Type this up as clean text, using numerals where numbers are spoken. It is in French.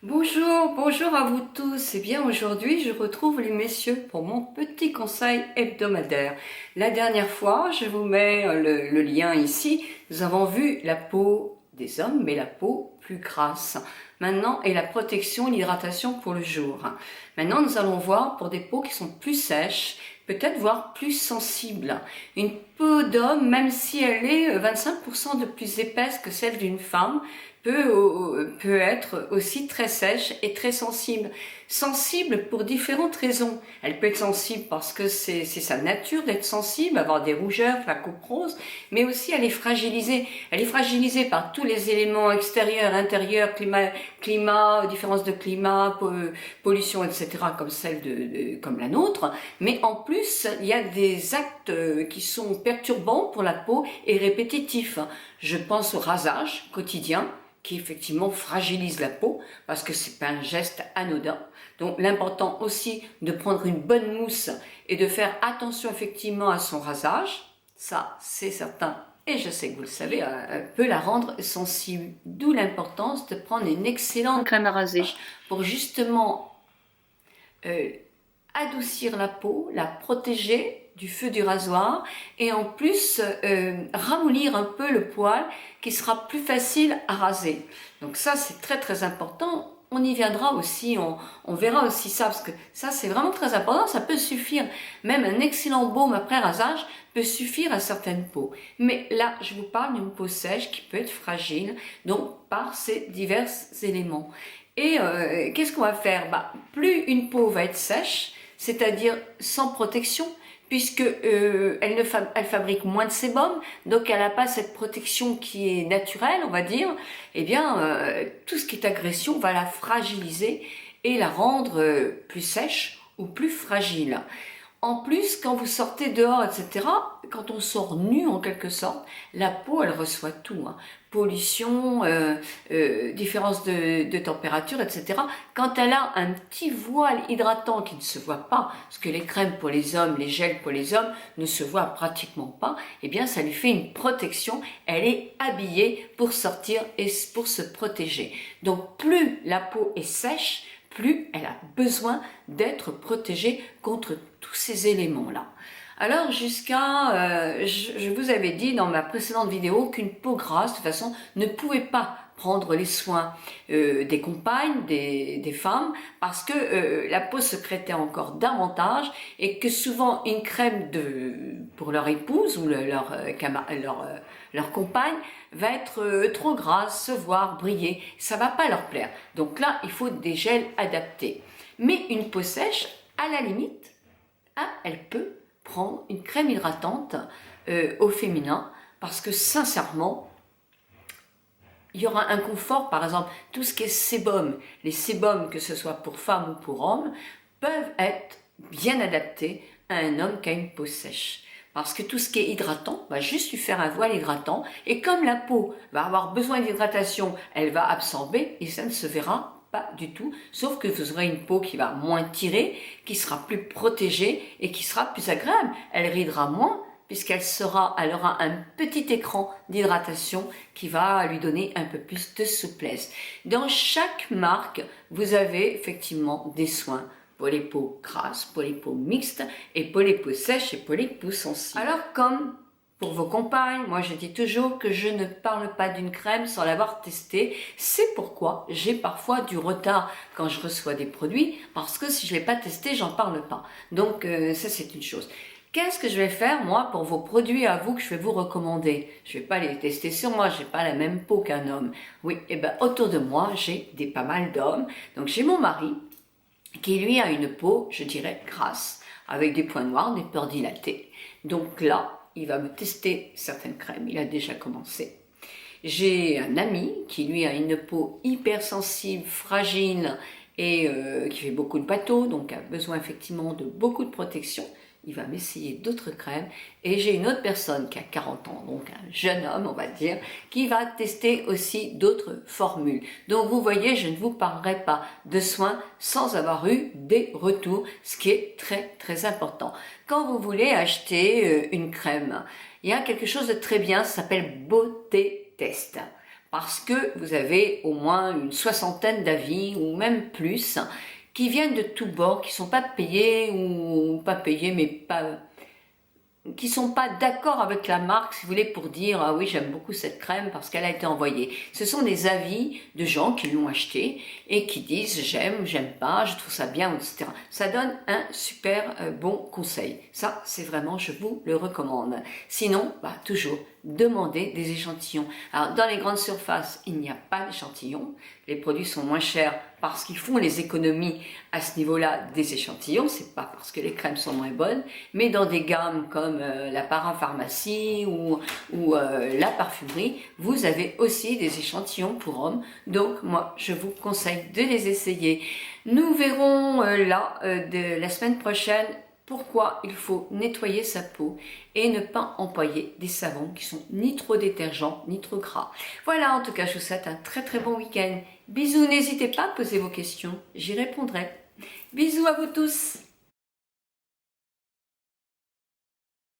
Bonjour, bonjour à vous tous. Eh bien, aujourd'hui, je retrouve les messieurs pour mon petit conseil hebdomadaire. La dernière fois, je vous mets le lien ici. Nous avons vu la peau des hommes, mais la peau plus grasse. Maintenant, et la protection, l'hydratation pour le jour. Maintenant, nous allons voir pour des peaux qui sont plus sèches, peut-être voire plus sensibles. Une peau d'homme, même si elle est 25% de plus épaisse que celle d'une femme, peut être aussi très sèche et très sensible. Sensible pour différentes raisons. Elle peut être sensible parce que c'est sa nature d'être sensible, avoir des rougeurs, la coupe rose, mais aussi elle est fragilisée. Elle est fragilisée par tous les éléments extérieurs, intérieurs, climat, différence de climat, pollution, etc., comme comme la nôtre. Mais en plus, il y a des actes qui sont perturbants pour la peau et répétitifs. Je pense au rasage quotidien, qui effectivement fragilise la peau, parce que c'est pas un geste anodin. Donc l'important aussi de prendre une bonne mousse et de faire attention effectivement à son rasage, ça c'est certain, et je sais que vous le savez, peut la rendre sensible. D'où l'importance de prendre une excellente crème à raser pour justement adoucir la peau, la protéger du feu du rasoir et en plus ramollir un peu le poil qui sera plus facile à raser. Donc ça c'est très important. On y viendra aussi, on verra aussi ça parce que ça c'est vraiment très important. Ça peut suffire, même un excellent baume après rasage peut suffire à certaines peaux. Mais là je vous parle d'une peau sèche qui peut être fragile, donc par ces divers éléments. Et qu'est-ce qu'on va faire? Plus une peau va être sèche, c'est-à-dire sans protection, puisque elle fabrique moins de sébum, donc elle n'a pas cette protection qui est naturelle, on va dire. Eh bien, tout ce qui est agression va la fragiliser et la rendre plus sèche ou plus fragile. En plus, quand vous sortez dehors, etc., quand on sort nu en quelque sorte, la peau, elle reçoit tout. Pollution, différence de température, etc. Quand elle a un petit voile hydratant qui ne se voit pas, parce que les crèmes pour les hommes, les gels pour les hommes ne se voient pratiquement pas, eh bien ça lui fait une protection. Elle est habillée pour sortir et pour se protéger. Donc plus la peau est sèche, plus elle a besoin d'être protégée contre tous ces éléments-là. Alors je vous avais dit dans ma précédente vidéo qu'une peau grasse, de toute façon, ne pouvait pas prendre les soins des compagnes, des femmes, parce que la peau secrétait encore davantage et que souvent une crème pour leur épouse ou leur compagne va être trop grasse, se voir briller, ça va pas leur plaire. Donc là, il faut des gels adaptés. Mais une peau sèche, à la limite, elle peut prendre une crème hydratante au féminin, parce que sincèrement, il y aura un confort. Par exemple, tout ce qui est sébum, les sébums, que ce soit pour femmes ou pour hommes, peuvent être bien adaptés à un homme qui a une peau sèche. Parce que tout ce qui est hydratant va juste lui faire un voile hydratant, et comme la peau va avoir besoin d'hydratation, elle va absorber et ça ne se verra pas du tout, sauf que vous aurez une peau qui va moins tirer, qui sera plus protégée et qui sera plus agréable. Elle ridera moins puisqu'elle aura un petit écran d'hydratation qui va lui donner un peu plus de souplesse. Dans chaque marque, vous avez effectivement des soins pour les peaux grasses, pour les peaux mixtes et pour les peaux sèches et pour les peaux sensibles. Alors comme pour vos compagnes, moi je dis toujours que je ne parle pas d'une crème sans l'avoir testée. C'est pourquoi j'ai parfois du retard quand je reçois des produits, parce que si je ne l'ai pas testé, j'en parle pas. Donc ça c'est une chose. Qu'est-ce que je vais faire moi pour vos produits à vous que je vais vous recommander? Je vais pas les tester sur moi, j'ai pas la même peau qu'un homme. Oui, et ben autour de moi j'ai pas mal d'hommes. Donc j'ai mon mari qui lui a une peau, je dirais, grasse, avec des points noirs, des pores dilatés. Donc là, il va me tester certaines crèmes, il a déjà commencé. J'ai un ami qui lui a une peau hypersensible, fragile et qui fait beaucoup de pâteaux, donc a besoin effectivement de beaucoup de protection. Il va m'essayer d'autres crèmes. Et j'ai une autre personne qui a 40 ans, donc un jeune homme on va dire, qui va tester aussi d'autres formules. Donc vous voyez, je ne vous parlerai pas de soins sans avoir eu des retours, ce qui est très important. Quand vous voulez acheter une crème, il y a quelque chose de très bien, ça s'appelle Beauté Test. parce que vous avez au moins une soixantaine d'avis ou même plus qui viennent de tous bords, qui ne sont pas payés ou pas payés, mais pas... qui sont pas d'accord avec la marque, si vous voulez, pour dire ah oui, j'aime beaucoup cette crème parce qu'elle a été envoyée. Ce sont des avis de gens qui l'ont acheté et qui disent j'aime pas, je trouve ça bien, etc. Ça donne un super bon conseil. Ça, c'est vraiment, je vous le recommande. Sinon, toujours demandez des échantillons. Alors, dans les grandes surfaces, il n'y a pas d'échantillons. Les produits sont moins chers parce qu'ils font les économies à ce niveau-là des échantillons. C'est pas parce que les crèmes sont moins bonnes, mais dans des gammes comme la parapharmacie ou la parfumerie, vous avez aussi des échantillons pour hommes. Donc, moi, je vous conseille de les essayer. Nous verrons de la semaine prochaine pourquoi il faut nettoyer sa peau et ne pas employer des savons qui sont ni trop détergents ni trop gras. Voilà, en tout cas, je vous souhaite un très très bon week-end. Bisous, n'hésitez pas à poser vos questions, j'y répondrai. Bisous à vous tous.